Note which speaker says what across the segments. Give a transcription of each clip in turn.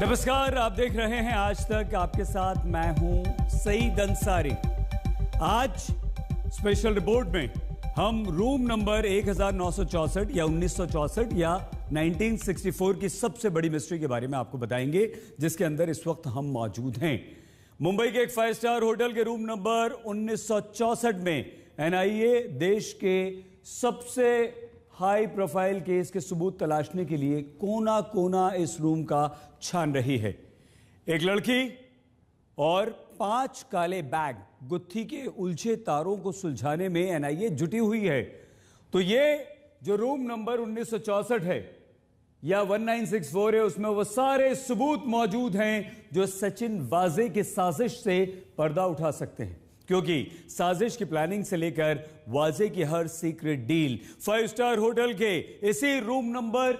Speaker 1: नमस्कार, आप देख रहे हैं आज तक। आपके साथ मैं हूं सईद अंसारी। आज स्पेशल रिपोर्ट में हम रूम नंबर 1964 या 1964 या 1964 की सबसे बड़ी मिस्ट्री के बारे में आपको बताएंगे, जिसके अंदर इस वक्त हम मौजूद हैं। मुंबई के एक 5 स्टार होटल के रूम नंबर 1964 में एनआईए देश के सबसे हाई प्रोफाइल केस के सबूत तलाशने के लिए कोना कोना इस रूम का छान रही है। एक लड़की और 5 काले बैग, गुत्थी के उलझे तारों को सुलझाने में एनआईए जुटी हुई है। तो ये जो रूम नंबर 1964 है या 1964 है, उसमें वो सारे सबूत मौजूद हैं जो सचिन वाजे की साजिश से पर्दा उठा सकते हैं, क्योंकि साजिश की प्लानिंग से लेकर वाजे की हर सीक्रेट डील 5 स्टार होटल के इसी रूम नंबर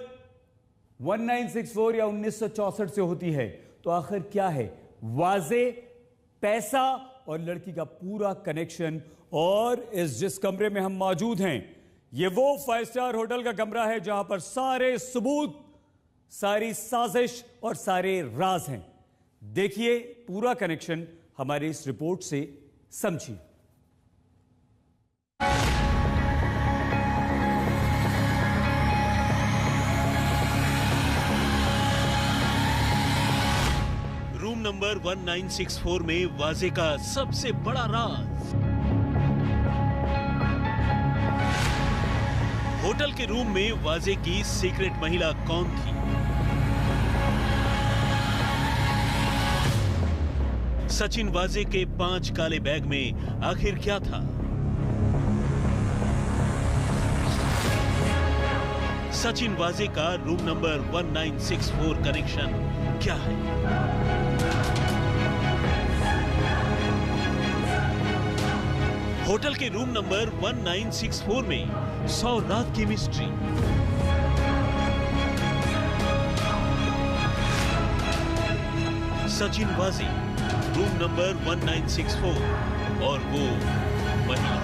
Speaker 1: 1964 या 1964 से होती है। तो आखिर क्या है वाजे, पैसा और लड़की का पूरा कनेक्शन? और इस जिस कमरे में हम मौजूद हैं, ये वो 5 स्टार होटल का कमरा है जहां पर सारे सबूत, सारी साजिश और सारे राज हैं। देखिए पूरा कनेक्शन हमारी इस रिपोर्ट से समझिए।
Speaker 2: रूम नंबर 1964 में वाजे का सबसे बड़ा राज। होटल के रूम में वाजे की सीक्रेट महिला कौन थी? सचिन वाजे के 5 काले बैग में आखिर क्या था? सचिन वाजे का रूम नंबर 1964 कनेक्शन क्या है? होटल के रूम नंबर 1964 में 100 रात की मिस्ट्री। सचिन वाजे, रूम नंबर 1964 और वो महिला।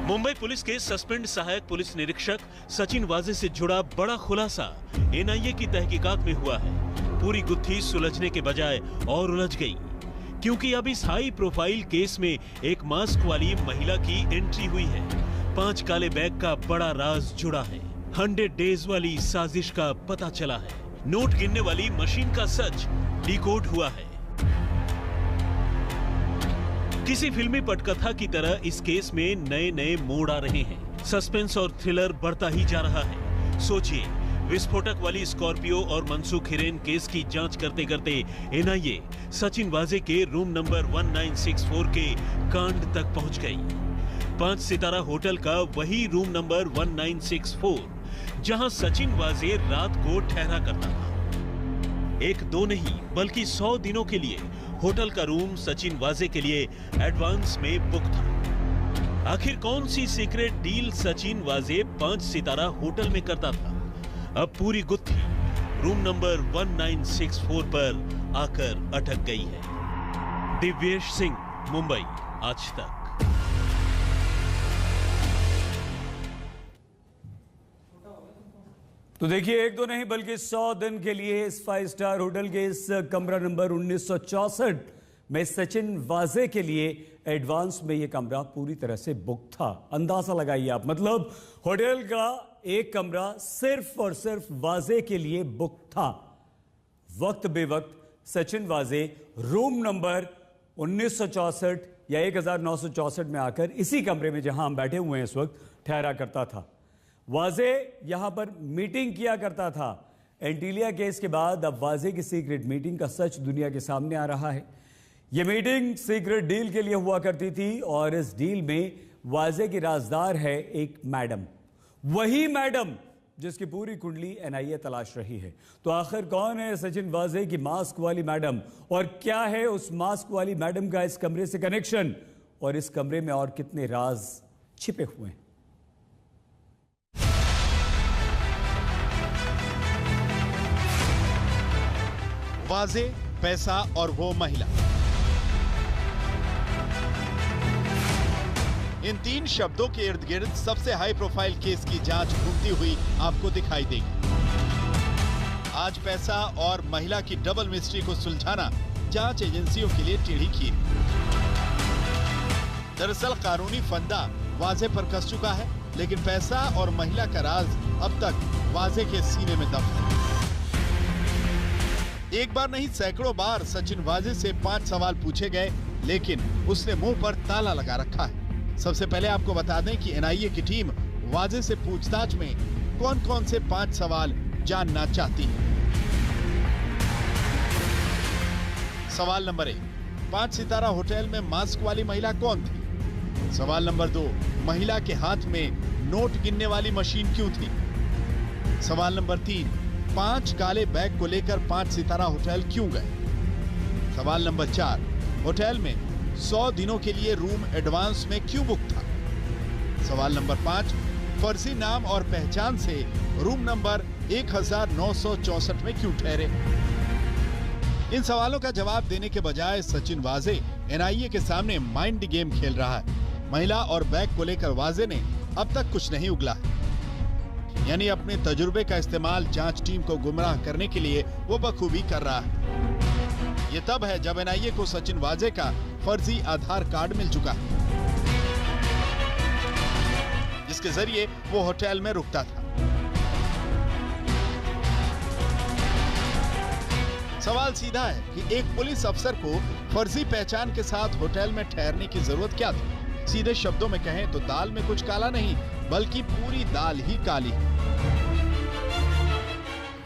Speaker 2: मुंबई पुलिस के सस्पेंड सहायक पुलिस निरीक्षक सचिन वाजे से जुड़ा बड़ा खुलासा एनआईए की तहकीकात में हुआ है। पूरी गुत्थी सुलझने के बजाय और उलझ गई, क्योंकि अब इस हाई प्रोफाइल केस में एक मास्क वाली महिला की एंट्री हुई है। 5 काले बैग का बड़ा राज जुड़ा है। 100 डेज वाली साजिश का पता चला है। नोट गिनने वाली मशीन का सच डिकोड हुआ है। किसी फिल्मी पटकथा की तरह इस केस में नए नए मोड़ आ रहे हैं। सस्पेंस और थ्रिलर बढ़ता ही जा रहा है। सोचिए, विस्फोटक वाली स्कॉर्पियो और मनसूख हिरेन केस की जांच करते करते एनआईए सचिन वाजे के रूम नंबर 1964 के कांड तक पहुंच गई। 5 सितारा होटल का वही रूम नंबर 1964 जहां सचिन वाजे रात को ठहरा करता था। 1-2 नहीं बल्कि 100 दिनों के लिए होटल का रूम सचिन वाजे के लिए एडवांस में बुक था। आखिर कौन सी सीक्रेट डील सचिन वाजे 5 सितारा होटल में करता था? अब पूरी गुत्थी रूम नंबर 1964 पर आकर अटक गई है। दिव्येश सिंह, मुंबई, आज तक।
Speaker 1: तो देखिए, 1-2 नहीं बल्कि 100 दिन के लिए इस 5 स्टार होटल के इस कमरा नंबर 1964 में सचिन वाजे के लिए एडवांस में यह कमरा पूरी तरह से बुक था। अंदाजा लगाइए आप, मतलब होटल का एक कमरा सिर्फ और सिर्फ वाजे के लिए बुक था। वक्त बेवक्त सचिन वाजे रूम नंबर 1964 या 1964 में आकर इसी कमरे में जहां हम बैठे हुए हैं इस वक्त ठहरा करता था। वाजे यहां पर मीटिंग किया करता था। एंटीलिया केस के बाद अब वाजे की सीक्रेट मीटिंग का सच दुनिया के सामने आ रहा है। यह मीटिंग सीक्रेट डील के लिए हुआ करती थी और इस डील में वाजे की राजदार है एक मैडम, वही मैडम जिसकी पूरी कुंडली एनआईए तलाश रही है। तो आखिर कौन है सचिन वाजे की मास्क वाली मैडम, और क्या है उस मास्क वाली मैडम का इस कमरे से कनेक्शन, और इस कमरे में और कितने राज छिपे हुए हैं?
Speaker 3: वाजे, पैसा और वो महिला। इन 3 शब्दों के इर्द गिर्द सबसे हाई प्रोफाइल केस की जांच घूमती हुई आपको दिखाई देगी। आज पैसा और महिला की डबल मिस्ट्री को सुलझाना जांच एजेंसियों के लिए टेढ़ी खीर। दरअसल कानूनी फंदा वाजे पर कस चुका है, लेकिन पैसा और महिला का राज अब तक वाजे के सीने में दब है। एक बार नहीं सैकड़ों बार सचिन वाजे से 5 सवाल पूछे गए, लेकिन उसने मुंह पर ताला लगा रखा है। सबसे पहले आपको बता दें कि एनआईए की टीम वाजे से पूछताछ में कौन-कौन से 5 सवाल जानना चाहती है। सवाल नंबर 1, 5 सितारा होटल में मास्क वाली महिला कौन थी? सवाल नंबर 2, महिला के हाथ में नोट गिनने वाली मशीन क्यों थी? सवाल नंबर 3, 5 काले बैग को लेकर 5 सितारा होटल क्यों गए? सवाल नंबर 4, होटल में 100 दिनों के लिए रूम एडवांस में क्यों बुक था? सवाल नंबर 5, फर्जी नाम और पहचान से रूम नंबर 1964 में क्यों ठहरे? इन सवालों का जवाब देने के बजाय सचिन वाजे एनआईए के सामने माइंड गेम खेल रहा है। महिला और बैग को लेकर वाजे ने अब तक कुछ नहीं उगला है, यानी अपने तजुर्बे का इस्तेमाल जांच टीम को गुमराह करने के लिए वो बखूबी कर रहा है। ये तब है जब एनआईए को सचिन वाजे का फर्जी आधार कार्ड मिल चुका है, जिसके जरिए वो होटल में रुकता था। सवाल सीधा है कि एक पुलिस अफसर को फर्जी पहचान के साथ होटल में ठहरने की जरूरत क्या थी? सीधे शब्दों में कहें तो दाल में कुछ काला नहीं, बल्कि पूरी दाल ही काली है।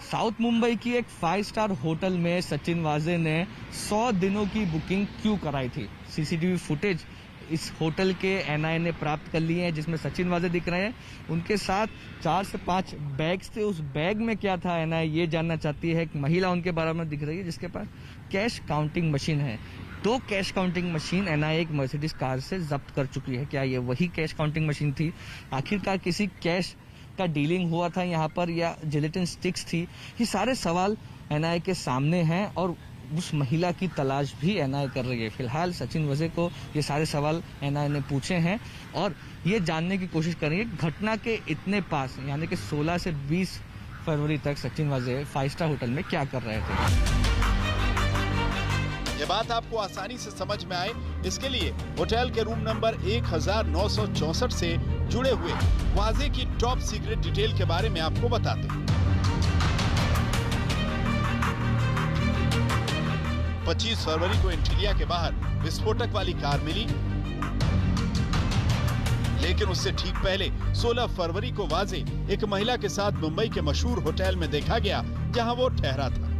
Speaker 4: साउथ मुंबई की एक 5 स्टार होटल में सचिन वाजे ने 100 दिनों की बुकिंग क्यों कराई थी? सीसीटीवी फुटेज इस होटल के एनआईए ने प्राप्त कर लिए हैं, जिसमें सचिन वाजे दिख रहे हैं। उनके साथ 4 से 5 बैग्स थे। उस बैग में क्या था एनआईए ये जानना चाहती है। एक महिला उनके बारे में दिख रही है जिसके पास कैश काउंटिंग मशीन है। 2 कैश काउंटिंग मशीन एनआईए एक मर्सिडीज कार से जब्त कर चुकी है। क्या ये वही कैश काउंटिंग मशीन थी? आखिरकार किसी कैश का डीलिंग हुआ था यहाँ पर या जिलेटिन स्टिक्स थी? ये सारे सवाल एनआईए के सामने हैं और उस महिला की तलाश भी एनआईए कर रही है। फिलहाल सचिन वाजे को ये सारे सवाल एनआईए ने पूछे हैं और ये जानने की कोशिश कर रही है घटना के इतने पास, यानी कि 16 से 20 फरवरी तक सचिन वाजे 5 स्टार होटल में क्या कर रहे थे।
Speaker 3: ये बात आपको आसानी से समझ में आए, इसके लिए होटल के रूम नंबर 1964 से जुड़े हुए वाजे की टॉप सीक्रेट डिटेल के बारे में आपको बताते हैं। 25 फरवरी को एंटीलिया के बाहर विस्फोटक वाली कार मिली, लेकिन उससे ठीक पहले 16 फरवरी को वाजे एक महिला के साथ मुंबई के मशहूर होटल में देखा गया जहां वो ठहरा था।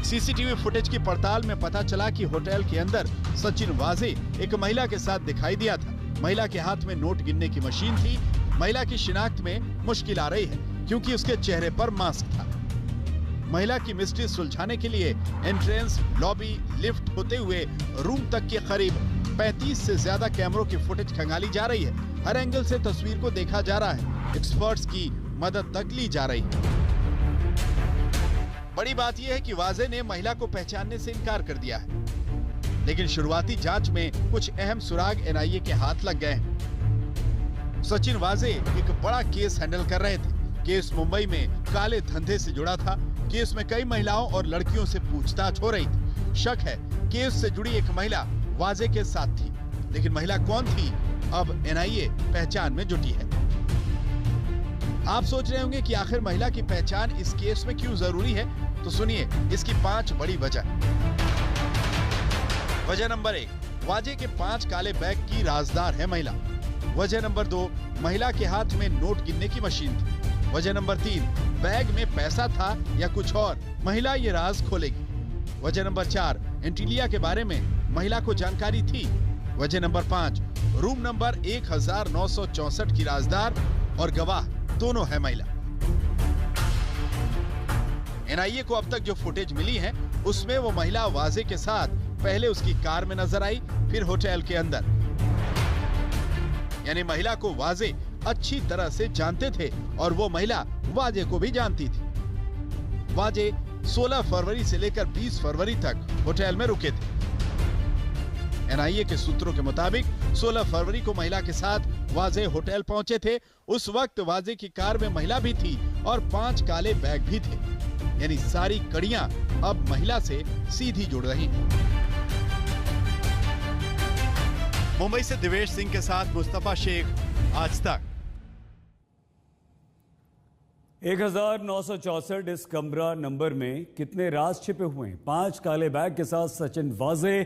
Speaker 3: सीसीटीवी फुटेज की पड़ताल में पता चला कि होटल के अंदर सचिन वाजे एक महिला के साथ दिखाई दिया था। महिला के हाथ में नोट गिनने की मशीन थी। महिला की शिनाख्त में मुश्किल आ रही है क्योंकि उसके चेहरे पर मास्क था। महिला की मिस्ट्री सुलझाने के लिए एंट्रेंस, लॉबी, लिफ्ट होते हुए रूम तक के करीब 35 से ज्यादा कैमरों की फुटेज खंगाली जा रही है। हर एंगल से तस्वीर को देखा जा रहा है। एक्सपर्ट्स की मदद तक ली जा रही है। बड़ी बात यह है कि वाजे ने महिला को पहचानने से इनकार कर दिया है, लेकिन शुरुआती जांच में कुछ अहम सुराग एनआईए के हाथ लग गए हैं। सचिन वाजे एक बड़ा केस हैंडल कर रहे थे। केस मुंबई में काले धंधे से जुड़ा था। केस में कई महिलाओं और लड़कियों से पूछताछ हो रही थी। शक है केस से जुड़ी एक महिला वाजे के साथ थी, लेकिन महिला कौन थी अब एनआईए पहचान में जुटी है। आप सोच रहे होंगे कि आखिर महिला की पहचान इस केस में क्यों जरूरी है, तो सुनिए इसकी 5 बड़ी वजह। वजह नंबर 1, वाजे के 5 काले बैग की राजदार है महिला। वजह नंबर 2, महिला के हाथ में नोट गिनने की मशीन थी। वजह नंबर 3, बैग में पैसा था या कुछ और, महिला ये राज खोलेगी। वजह नंबर 4, एंटीलिया के बारे में महिला को जानकारी थी। वजह नंबर 5, रूम नंबर 1964 की राजदार और गवाह दोनों है महिला। एनआईए को अब तक जो फुटेज मिली है उसमें वो महिला वाजे के साथ पहले उसकी कार में नजर आई, फिर होटल के अंदर। यानी महिला को वाजे अच्छी तरह से जानते थे और वो महिला वाजे को भी जानती थी। वाजे 16 फरवरी से लेकर 20 फरवरी तक होटल में रुके थे। एनआईए के सूत्रों के मुताबिक 16 फरवरी को महिला के साथ वाजे होटल पहुंचे थे। उस वक्त वाजे की कार में महिला भी थी और 5 काले बैग भी थे। यानी सारी कड़ियां अब महिला से सीधी जुड़ रही हैं। मुंबई से दिवेश सिंह के साथ मुस्तफा शेख, आज तक।
Speaker 1: 1964 इस कमरा नंबर में कितने राज छिपे हुए हैं? 5 काले बैग के साथ सचिन वाजे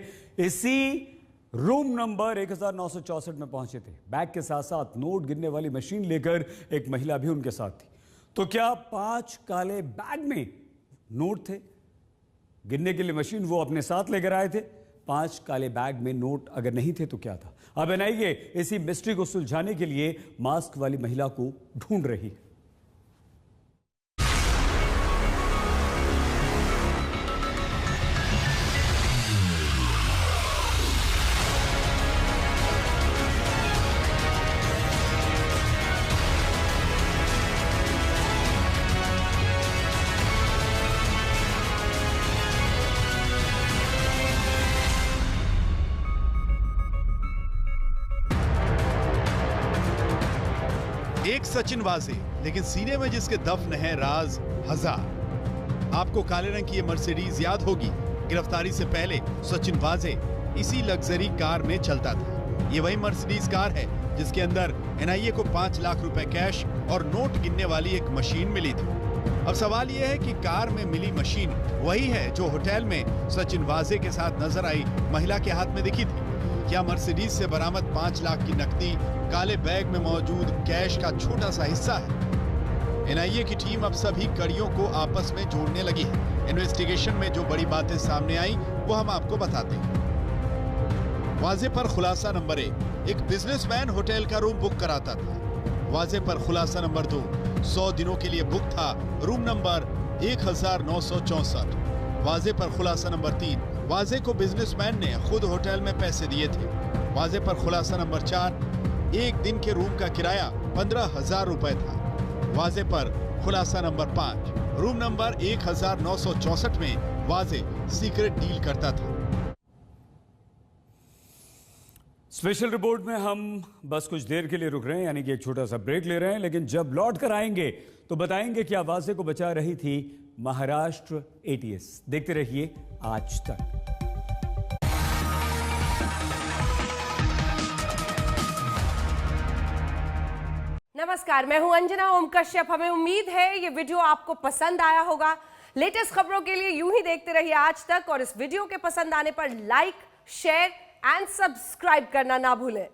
Speaker 1: इसी रूम नंबर 1964 में पहुंचे थे। बैग के साथ साथ नोट गिनने वाली मशीन लेकर एक महिला भी उनके साथ थी। तो क्या 5 काले बैग में नोट थे? गिनने के लिए मशीन वो अपने साथ लेकर आए थे। 5 काले बैग में नोट अगर नहीं थे तो क्या था? अब एनआईए इसी मिस्ट्री को सुलझाने के लिए मास्क वाली महिला को ढूंढ रही है।
Speaker 3: एक सचिन वाजे, लेकिन सीने में जिसके दफन है राज हजार। आपको काले रंग की ये मर्सिडीज याद होगी। गिरफ्तारी से पहले सचिन वाजे इसी लग्जरी कार में चलता था। ये वही मर्सिडीज कार है जिसके अंदर एनआईए को 5 लाख रुपए कैश और नोट गिनने वाली एक मशीन मिली थी। अब सवाल यह है कि कार में मिली मशीन वही है जो होटल में सचिन वाजे के साथ नजर आई महिला के हाथ में दिखी थी। क्या मर्सिडीज से बरामद 5 लाख की नकदी काले बैग में मौजूद कैश का छोटा सा हिस्सा है? एनआईए की टीम अब सभी कड़ियों को आपस में जोड़ने लगी है। इन्वेस्टिगेशन में जो बड़ी बातें सामने आई वो हम आपको बताते हैं। वाजे पर खुलासा नंबर 1, एक बिजनेसमैन होटल का रूम बुक कराता था। वाजे पर खुलासा नंबर 2, 100 दिनों के लिए बुक था रूम नंबर 1964। वाजे पर खुलासा नंबर 3, वाजे को बिजनेसमैन ने खुद होटल में पैसे दिए थे। वाजे पर खुलासा नंबर 4, एक दिन के रूम का किराया 15,000 रुपए था। वाजे पर खुलासा नंबर 5, रूम नंबर 1964 में वाजे सीक्रेट डील करता था।
Speaker 1: स्पेशल रिपोर्ट में हम बस कुछ देर के लिए रुक रहे हैं, यानी कि एक छोटा सा ब्रेक ले रहे हैं, लेकिन जब लौट कर आएंगे तो बताएंगे कि वाजे को बचा रही थी महाराष्ट्र एटीएस। देखते रहिए आज तक।
Speaker 5: नमस्कार, मैं हूं अंजना ओम कश्यप। हमें उम्मीद है ये वीडियो आपको पसंद आया होगा। लेटेस्ट खबरों के लिए यूं ही देखते रहिए आज तक, और इस वीडियो के पसंद आने पर लाइक, शेयर एंड सब्सक्राइब करना ना भूलें।